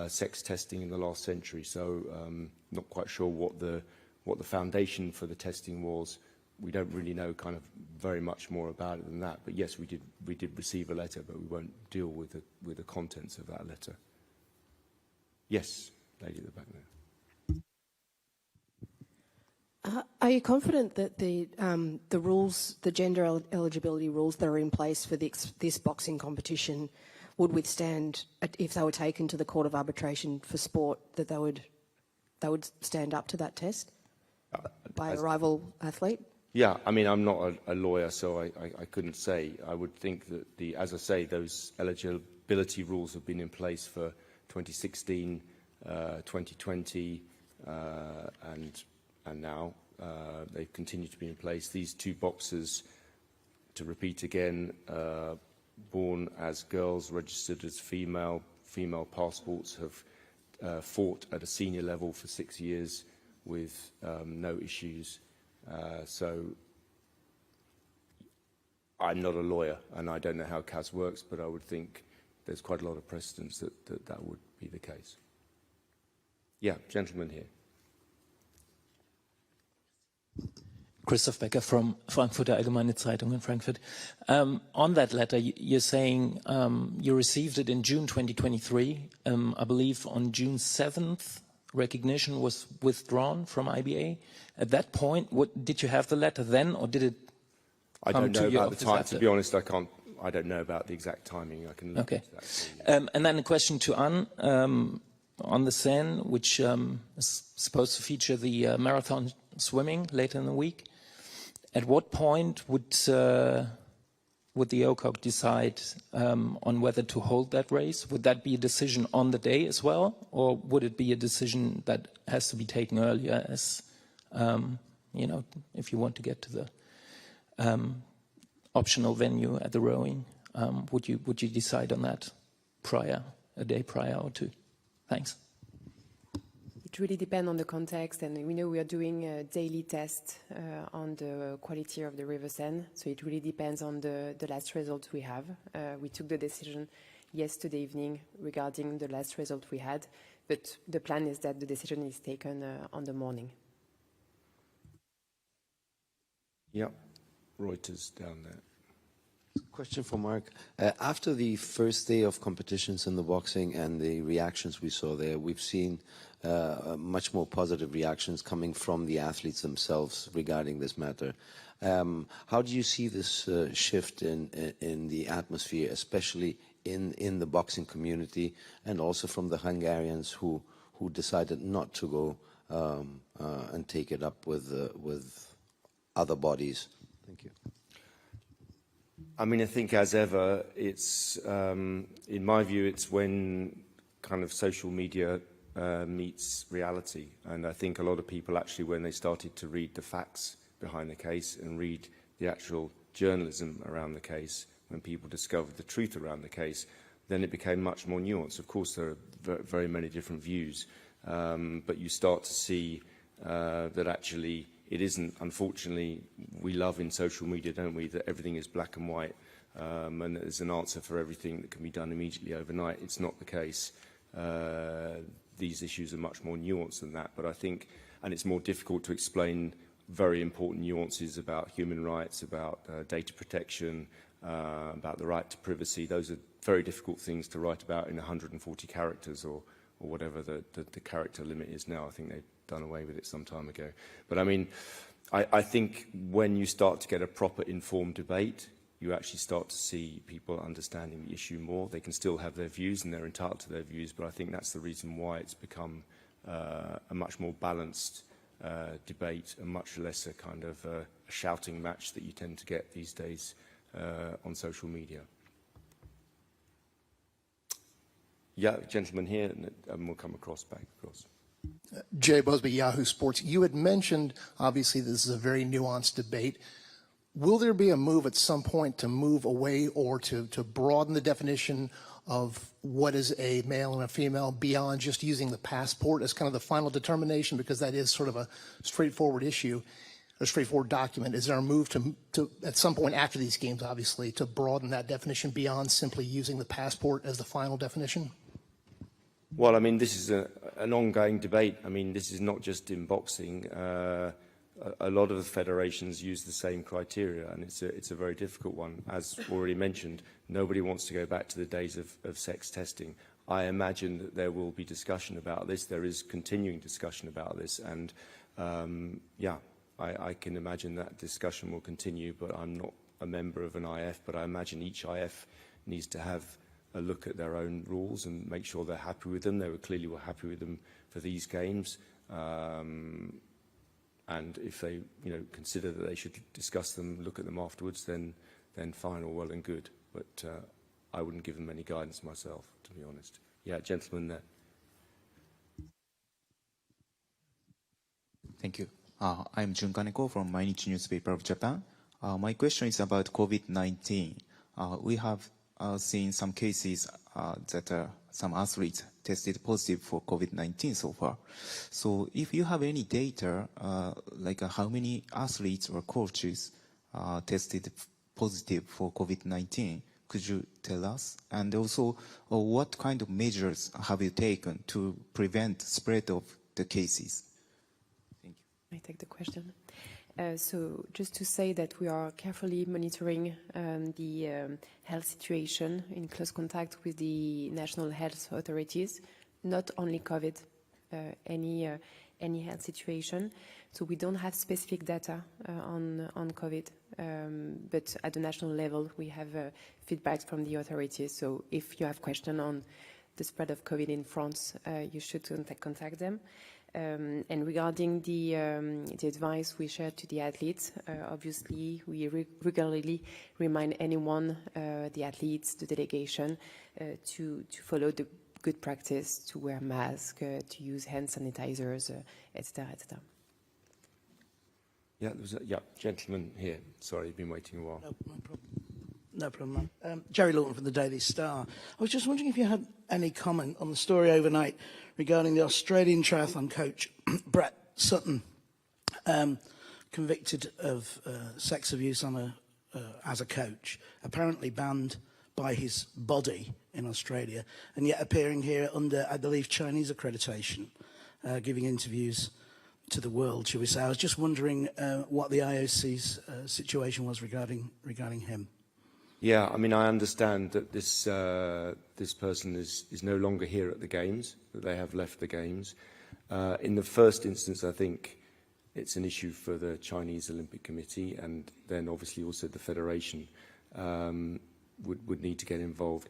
sex testing in the last century, so not quite sure what the foundation for the testing was. We don't really know kind of very much more about it than that. But yes, we did receive a letter, but we won't deal with the contents of that letter. Yes, lady at the back there. Are you confident that the rules, the gender eligibility rules that are in place for this boxing competition would withstand, if they were taken to the Court of Arbitration for Sport, that they would stand up to that test by a rival athlete? Yeah, I mean, I'm not a lawyer, so I couldn't say. I would think that as I say, those eligibility rules have been in place for 2016, 2020, and now they continue to be in place. These two boxers, to repeat again, born as girls, registered as female passports, have fought at a senior level for 6 years with no issues. So I'm not a lawyer, and I don't know how CAS works, but I would think there's quite a lot of precedence that would be the case. Yeah, gentleman here. Christoph Becker from Frankfurter Allgemeine Zeitung in Frankfurt. On that letter, you're saying you received it in June 2023. I believe on June 7th, recognition was withdrawn from IBA. At that point, did you have the letter then, or did it I come don't know to your about the office time. after? To be honest, I don't know about the exact timing. I can look Okay. into that. And then a question to Anne on the Seine, which is supposed to feature the marathon swimming later in the week. At what point would the OCOG decide on whether to hold that race? Would that be a decision on the day as well, or would it be a decision that has to be taken earlier, as you know, if you want to get to the optional venue at the rowing? Would you decide on that a day prior or two? Thanks. It really depends on the context, and we know we are doing a daily test on the quality of the River Seine, so it really depends on the last result we have. We took the decision yesterday evening regarding the last result we had, but the plan is that the decision is taken on the morning. Yeah, Reuters down there. Question for Mark. After the first day of competitions in the boxing and the reactions we saw there, we've seen much more positive reactions coming from the athletes themselves regarding this matter. How do you see this shift in the atmosphere, especially in the boxing community, and also from the Hungarians who decided not to go and take it up with other bodies? Thank you. I mean, I think as ever, it's, in my view, it's when kind of social media meets reality. And I think a lot of people actually, when they started to read the facts behind the case and read the actual journalism around the case, when people discovered the truth around the case, then it became much more nuanced. Of course, there are very many different views, but you start to see that actually it isn't, unfortunately, we love in social media, don't we, that everything is black and white, and there's an answer for everything that can be done immediately overnight. It's not the case. These issues are much more nuanced than that, but I think, and it's more difficult to explain very important nuances about human rights, about data protection, about the right to privacy. Those are very difficult things to write about in 140 characters or whatever the character limit is now. I think they've done away with it some time ago. But I mean, I think when you start to get a proper informed debate, you actually start to see people understanding the issue more. They can still have their views and they're entitled to their views, but I think that's the reason why it's become a much more balanced debate, and much less a kind of a shouting match that you tend to get these days on social media. Yeah, gentleman here, and we'll come back across. Jay Busby, Yahoo Sports. You had mentioned, obviously, this is a very nuanced debate. Will there be a move at some point to move away or to broaden the definition of what is a male and a female beyond just using the passport as kind of the final determination, because that is sort of a straightforward issue, a straightforward document? Is there a move to at some point after these games, obviously, to broaden that definition beyond simply using the passport as the final definition? Well, I mean, this is an ongoing debate. I mean, this is not just in boxing. A lot of the federations use the same criteria, and it's a very difficult one. As already mentioned, nobody wants to go back to the days of sex testing. I imagine that there will be discussion about this. There is continuing discussion about this, and yeah, I can imagine that discussion will continue, but I'm not a member of an IF, but I imagine each IF needs to have a look at their own rules and make sure they're happy with them. They clearly were happy with them for these games. And if they, consider that they should discuss them, look at them afterwards, then fine, or well and good. But I wouldn't give them any guidance myself, to be honest. Yeah, gentleman there. Thank you. I'm Jun Kaneko from Mainichi Newspaper of Japan. My question is about COVID-19. We have seen some cases that some athletes tested positive for COVID-19 so far. So if you have any data, like how many athletes or coaches tested positive for COVID-19, could you tell us? And also, what kind of measures have you taken to prevent spread of the cases? Thank you. I take the question. So just to say that we are carefully monitoring the health situation in close contact with the national health authorities, not only COVID, any health situation. So we don't have specific data on COVID, but at the national level we have feedback from the authorities. So if you have questions on the spread of COVID in France, you should contact them. And regarding the advice we share to the athletes, obviously we regularly remind anyone, the athletes, the delegation, to follow the good practice, to wear masks, to use hand sanitizers, etc., etc. Yeah, there was a gentleman here. Sorry, you've been waiting a while. No problem. Jerry Lawton from the Daily Star. I was just wondering if you had any comment on the story overnight regarding the Australian triathlon coach, Brett Sutton, convicted of sex abuse as a coach, apparently banned by his body in Australia, and yet appearing here under, I believe, Chinese accreditation, giving interviews to the world, shall we say. I was just wondering what the IOC's situation was regarding him. Yeah, I mean, I understand that this person is no longer here at the Games, that they have left the Games. In the first instance, I think it's an issue for the Chinese Olympic Committee, and then obviously also the Federation would need to get involved.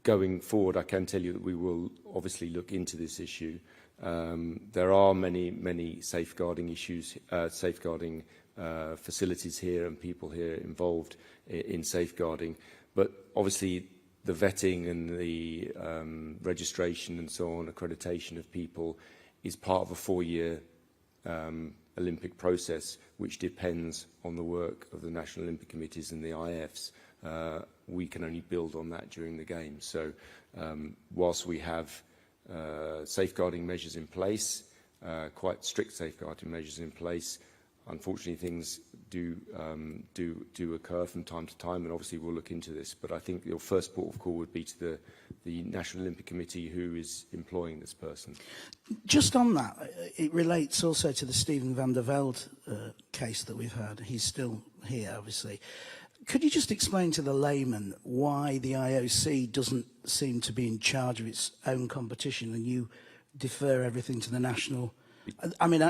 Going forward, I can tell you that we will obviously look into this issue. There are many safeguarding issues, safeguarding facilities here and people here involved in safeguarding. But obviously the vetting and the registration and so on, accreditation of people, is part of a 4-year Olympic process, which depends on the work of the National Olympic Committees and the IFs. We can only build on that during the Games. So whilst we have safeguarding measures in place, quite strict safeguarding measures in place, unfortunately things do occur from time to time, and obviously we'll look into this. But I think your first port of call would be to the National Olympic Committee who is employing this person. Just on that, it relates also to the Steven van der Velde case that we've had. He's still here, obviously. Could you just explain to the layman why the IOC doesn't seem to be in charge of its own competition and you defer everything to the national? I mean,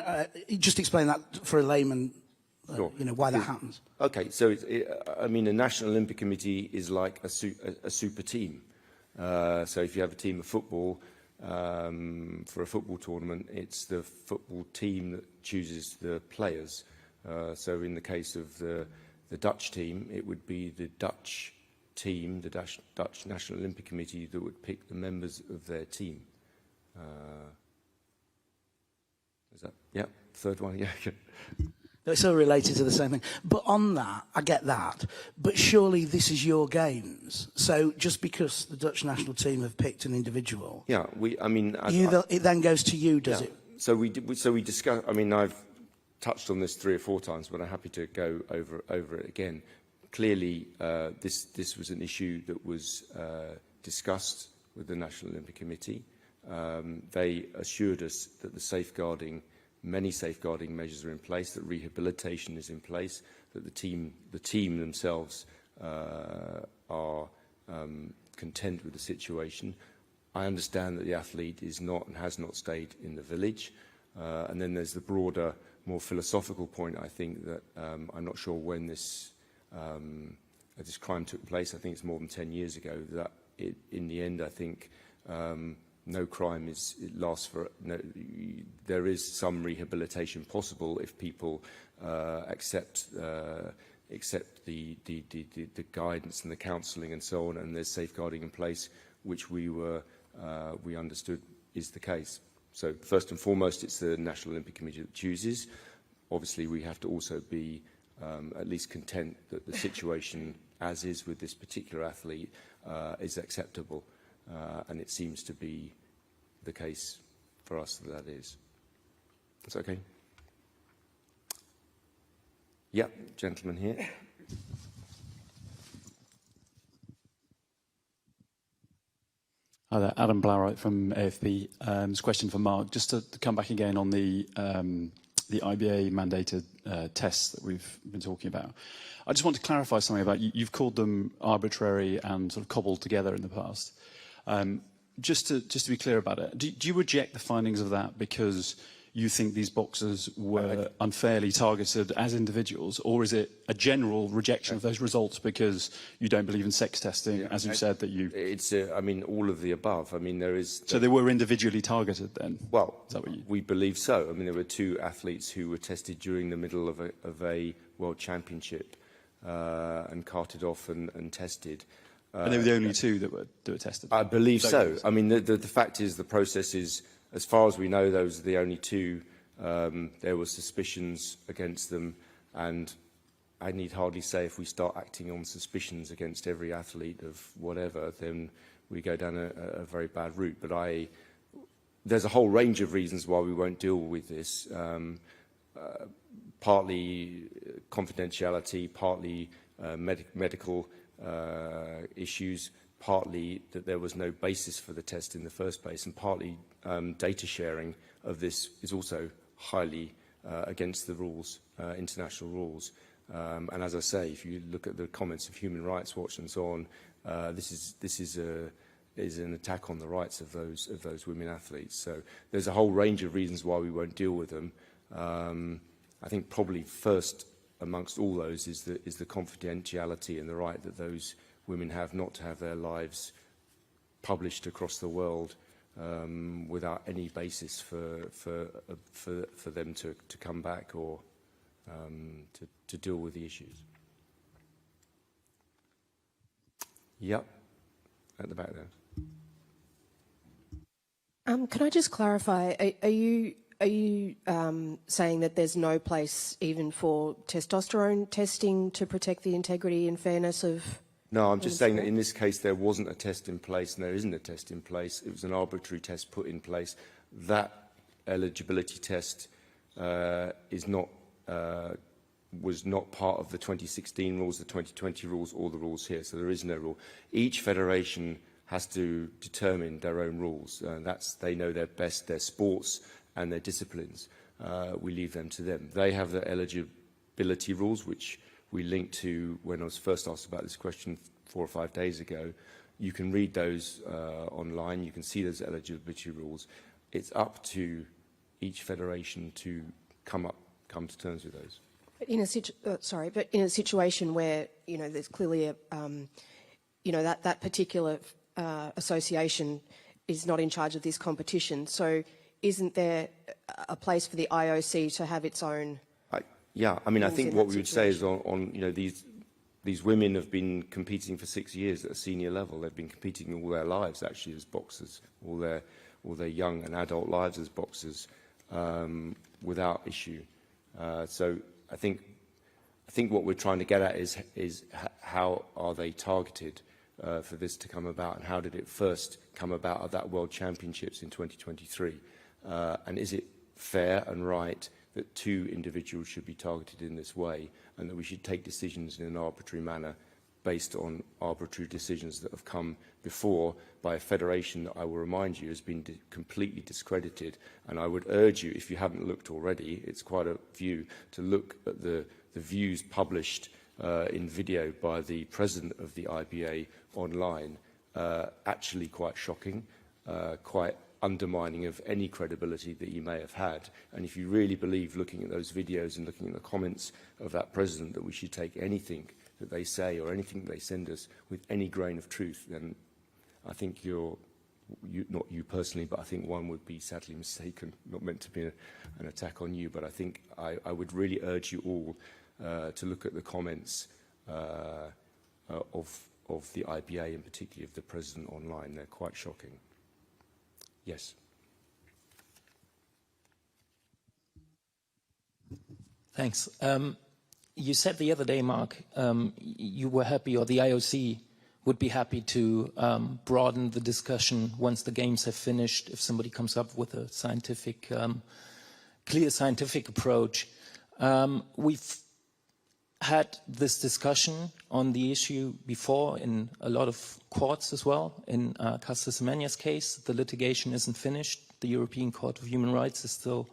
just explain that for a layman, Sure. you know, why that happens. Okay, so I mean, the National Olympic Committee is like a super team. So if you have a team of football, for a football tournament, it's the football team that chooses the players. So in the case of the Dutch team, it would be the Dutch team, the Dutch National Olympic Committee, that would pick the members of their team. Is that, yeah, third one, yeah. It's all related to the same thing. But on that, I get that. But surely this is your Games. So just because the Dutch national team have picked an individual, Yeah, I mean, it then goes to you, does yeah. it? So we discuss. I mean, I've touched on this 3 or 4 times, but I'm happy to go over it again. Clearly, this was an issue that was discussed with the National Olympic Committee. They assured us that many safeguarding measures are in place, that rehabilitation is in place, that the team themselves are content with the situation. I understand that the athlete is not and has not stayed in the village. And then there's the broader, more philosophical point, I think, that I'm not sure when this crime took place. I think it's more than 10 years ago. That in the end, I think no crime lasts for. No, there is some rehabilitation possible if people accept the guidance and the counselling and so on, and there's safeguarding in place, which we understood is the case. So first and foremost, it's the National Olympic Committee that chooses. Obviously, we have to also be at least content that the situation, as is with this particular athlete, is acceptable. And it seems to be the case for us that is. That's okay? Yeah, gentleman here. Hi there, Adam Blauwright from AFP. This question for Mark. Just to come back again on the IBA mandated tests that we've been talking about. I just want to clarify something about you've called them arbitrary and sort of cobbled together in the past. Just to be clear about it, do you reject the findings of that because you think these boxers were unfairly targeted as individuals, or is it a general rejection of those results because you don't believe in sex testing, as you said that you... It's, I mean, all of the above. I mean, there is... So they were individually targeted then? Well, is that what you... we believe so. I mean, there were 2 athletes who were tested during the middle of a World Championship and carted off and tested. And they were the only 2 that were tested? I believe so. I mean, the fact is the process is, as far as we know, those are the only 2. There were suspicions against them, and I need hardly say if we start acting on suspicions against every athlete of whatever, then we go down a very bad route. But there's a whole range of reasons why we won't deal with this. Partly confidentiality, partly medical issues, partly that there was no basis for the test in the first place, and partly data sharing of this is also highly against the rules, international rules. And as I say, if you look at the comments of Human Rights Watch and so on, this is an attack on the rights of those women athletes. So there's a whole range of reasons why we won't deal with them. I think probably first amongst all those is the confidentiality and the right that those women have not to have their lives published across the world without any basis for them to come back or to deal with the issues. Yep. at the back there. Can I just clarify? Are you saying that there's no place even for testosterone testing to protect the integrity and fairness of? No, I'm just saying that in this case there wasn't a test in place, and there isn't a test in place. It was an arbitrary test put in place. That eligibility test was not part of the 2016 rules, the 2020 rules, or the rules here. So there is no rule. Each federation has to determine their own rules. They know their best, their sports and their disciplines. We leave them to them. They have the eligibility rules, which we linked to when I was first asked about this question 4 or 5 days ago. You can read those online. You can see those eligibility rules. It's up to each federation to come to terms with those. But in a situation where there's clearly a that particular association is not in charge of this competition, so isn't there a place for the IOC to have its own? Yeah, I mean, I think what we would say is these women have been competing for 6 years at a senior level. They've been competing all their lives actually as boxers, all their young and adult lives as boxers, without issue. So I think what we're trying to get at is how are they targeted for this to come about, and how did it first come about at that World Championships in 2023? And is it fair and right that 2 individuals should be targeted in this way, and that we should take decisions in an arbitrary manner based on arbitrary decisions that have come before by a federation that I will remind you has been completely discredited. And I would urge you, if you haven't looked already, it's quite a view, to look at the views published in video by the president of the IBA online. Actually quite shocking, quite undermining of any credibility that he may have had. And if you really believe, looking at those videos and looking at the comments of that president, that we should take anything that they say or anything that they send us with any grain of truth, then I think not you personally, but I think one would be sadly mistaken, not meant to be an attack on you, but I think I would really urge you all to look at the comments of the IBA, and particularly of the president online. They're quite shocking. Yes. Thanks. You said the other day, Mark, you were happy, or the IOC would be happy to broaden the discussion once the games have finished, if somebody comes up with a scientific, clear scientific approach. We've had this discussion on the issue before in a lot of courts as well. In Caster Semenya's case, the litigation isn't finished. The European Court of Human Rights is still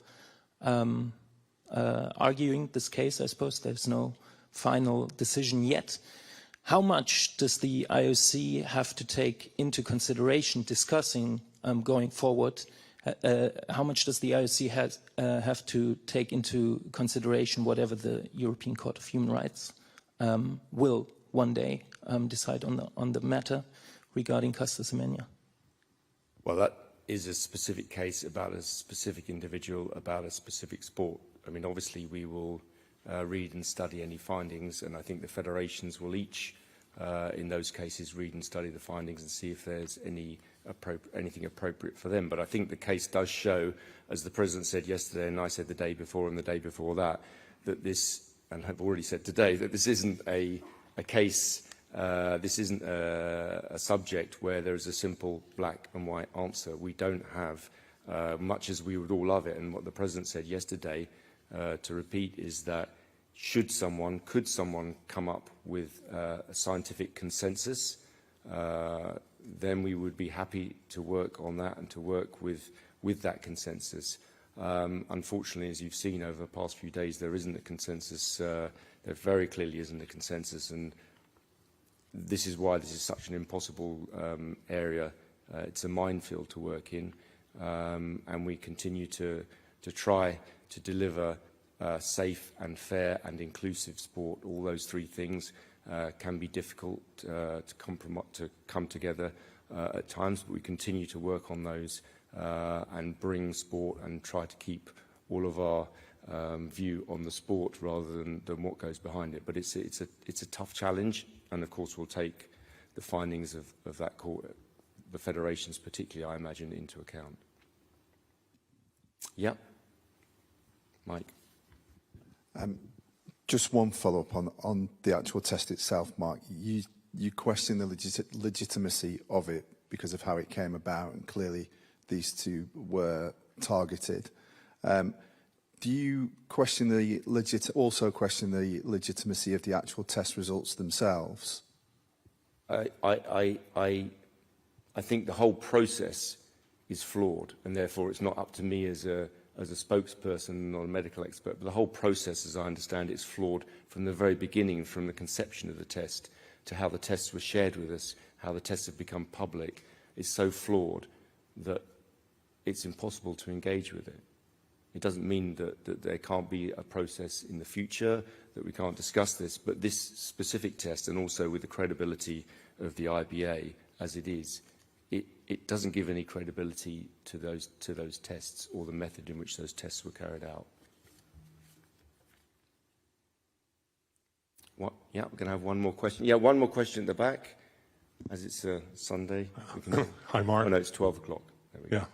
arguing this case, I suppose. There's no final decision yet. How much does the IOC have to take into consideration discussing going forward? How much does the IOC have to take into consideration whatever the European Court of Human Rights will one day decide on the matter regarding Caster Semenya? Well, that is a specific case about a specific individual, about a specific sport. I mean, obviously we will read and study any findings, and I think the federations will each, in those cases, read and study the findings and see if there's anything appropriate for them. But I think the case does show, as the President said yesterday and I said the day before and the day before that, that this, and have already said today, that this isn't a case, this isn't a subject where there is a simple black and white answer. We don't have, much as we would all love it, and what the President said yesterday, to repeat, is that could someone come up with a scientific consensus, then we would be happy to work on that and to work with that consensus. Unfortunately, as you've seen over the past few days, there isn't a consensus. There very clearly isn't a consensus, and this is why this is such an impossible area. It's a minefield to work in, and we continue to try to deliver safe and fair and inclusive sport. All those three things can be difficult to come together at times, but we continue to work on those and bring sport and try to keep all of our view on the sport rather than what goes behind it. But it's a tough challenge, and of course we'll take the findings of that court, the federations particularly, I imagine, into account. Yep. Mike. Just one follow-up on the actual test itself, Mark. You question the legitimacy of it because of how it came about, and clearly these two were targeted. Do you question also question the legitimacy of the actual test results themselves? I think the whole process is flawed, and therefore it's not up to me as a spokesperson, not a medical expert, but the whole process, as I understand it, is flawed from the very beginning, from the conception of the test to how the tests were shared with us, how the tests have become public, is so flawed that it's impossible to engage with it. It doesn't mean that there can't be a process in the future, that we can't discuss this, but this specific test, and also with the credibility of the IBA as it is, it doesn't give any credibility to those tests or the method in which those tests were carried out. What? Yeah, we're going to have one more question. Yeah, one more question at the back, as it's a Sunday. Hi, Mark. Oh, no, it's 12 o'clock. There we go.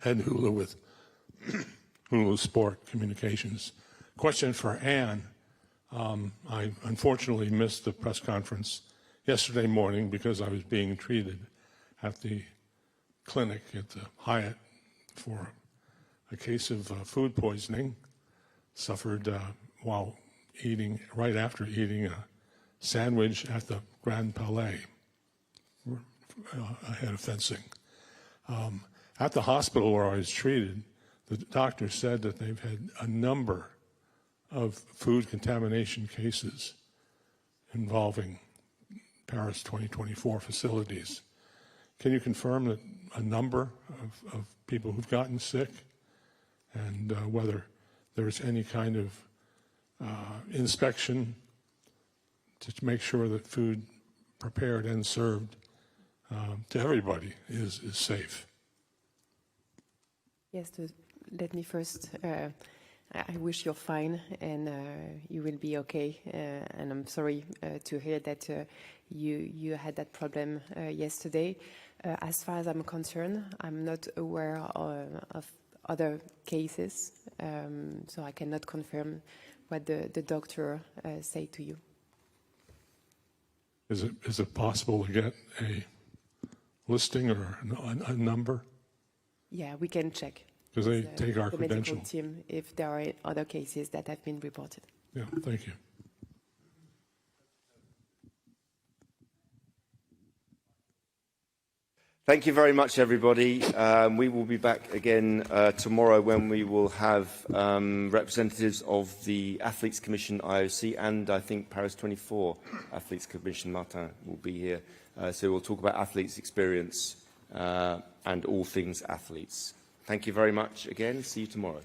Ed Hula with Hula Sport Communications. Question for Anne. I unfortunately missed the press conference yesterday morning because I was being treated at the clinic at the Hyatt for a case of food poisoning. Suffered while eating, right after eating a sandwich at the Grand Palais ahead of fencing. At the hospital where I was treated, the doctor said that they've had a number of food contamination cases involving Paris 2024 facilities. Can you confirm that a number of people who've gotten sick, and whether there's any kind of inspection to make sure that food prepared and served to everybody is safe? Yes, let me first, I wish you're fine and you will be okay. And I'm sorry to hear that you had that problem yesterday. As far as I'm concerned, I'm not aware of other cases, so I cannot confirm what the doctor said to you. Is it possible to get a listing or a number? Yeah, we can check. Because they take our the credential. medical team if there are other cases that have been reported. Yeah, thank you. Thank you very much, everybody. We will be back again tomorrow when we will have representatives of the Athletes Commission IOC and I think Paris 24 Athletes Commission. Martin will be here. So we'll talk about athletes' experience and all things athletes. Thank you very much again. See you tomorrow.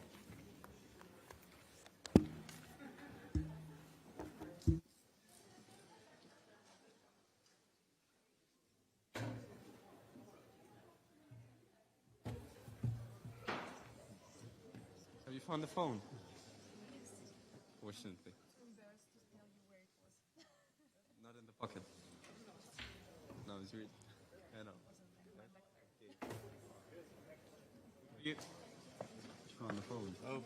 Have you found the phone? Fortunately. Not in the pocket. No, it's real. I know. You found the phone. Oh.